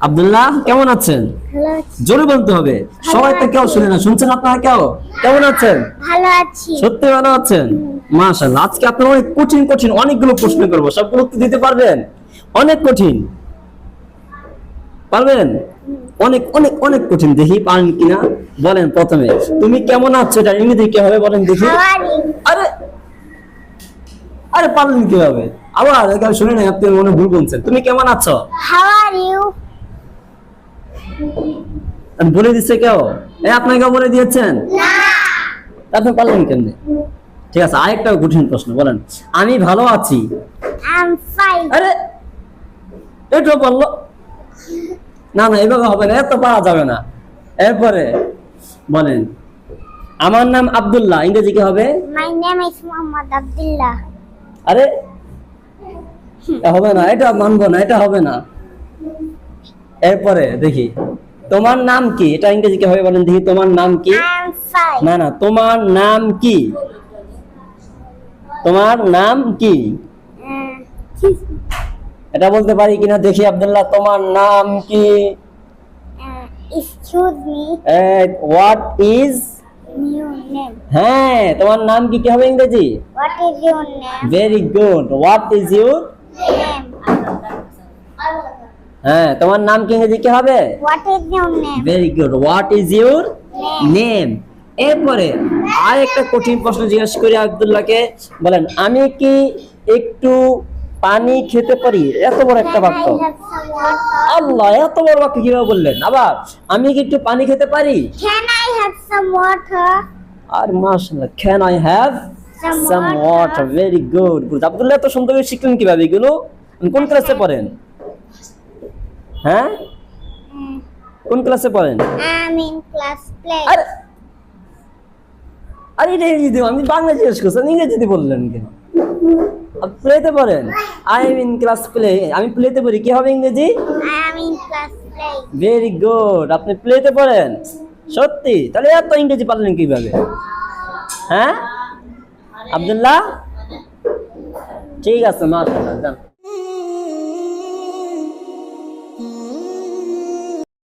আব্দুল্লাহ কেমন আছেন? ভালো আছি। জোরে বলতে হবে, সবাই তো কেউ শুনে না। শুনছেন আপনারা কেউ? কেমন আছেন? ভালো আছি। সত্যি ভালো আছেন? মাশাআল্লাহ। আজকে আপনার অনেক কঠিন কঠিন অনেকগুলো প্রশ্ন করবো, সবগুলো উত্তর দিতে পারবেন? অনেক কঠিন পারবেন? অনেক অনেক অনেক কঠিন, দেখি পারেন কিনা। বলেন প্রথমে, তুমি কেমন আছো এটা ইংরেজি কি হবে বলেন দেখি। How are you? আরে আরে পারলেন কিভাবে? আবার এখানে শুনে নাই, আপনি মনে ভুল বলছেন। তুমি কেমন আছো How are you? আমি বলে দিচ্ছে কেউ? আপনাকে বলে দিয়েছেন? না। আপনি পারলেন কেমনে? ঠিক আছে, আরেকটা কঠিন প্রশ্ন বলেন, আমি ভালো আছি। I'm fine. আরে এটা বললো না, না এভাবে হবে না, এত পারা যাবে না। এরপরে বলেন, আমার নাম আব্দুল্লাহ, ইংরেজি কি হবে? My name is Muhammad Abdullah. আরে এটা হবে না, এটা মানবো না, এটা হবে না। এরপরে দেখি, তোমার নাম কি, এটা ইংরেজি কি হবে বলেন দেখি। তোমার নাম কি? I'm fine. না না, তোমার নাম কি? তোমার নাম কি? এটা বলতে পারি কিনা দেখি আব্দুল্লাহ, তোমার নাম কি? Excuse me. What is? New name. হ্যাঁ, তোমার নাম কি কি হবে ইংরেজি? What is your name? Very good. What is your? Name. হ্যাঁ, তোমার নাম কি ইংরেজি কি হবে? What is your name? Very good. What is your name? এরপরে আর একটা কঠিন প্রশ্ন জিজ্ঞাসা করি আব্দুল্লাহকে, বলেন, আমি কি একটু পানি খেতে পারি? এত বড় একটা Can বাক্য, I have some water? আল্লাহ, এত বড় বাক্য কিভাবে বললেন? আবার, আমি কি একটু পানি খেতে পারি? Can I have some water? আর মাশাআল্লাহ, can I have some water? Very good good. Abdullah এত সুন্দর করে শিখলেন কিভাবে এগুলো? কোন ক্লাসে পড়েন? হ্যাঁ, কোন ক্লাসে পড়েন? I'm in class play. আরে আরে এটা ইংরেজি, আমি বাংলা জিজ্ঞেস করছেন, ইংরেজিতে বললেন কেন? আপনি প্লেতে পড়েন? I am in class play. আমি প্লেতে পড়ি, কি হবে ইংরেজি? I am in class play. Very good. আপনি প্লেতে পড়েন? সত্যি? তাহলে এত ইংরেজি পারলেন কিভাবে? হ্যাঁ আব্দুল্লাহ, ঠিক আছে, মাশাআল্লাহ।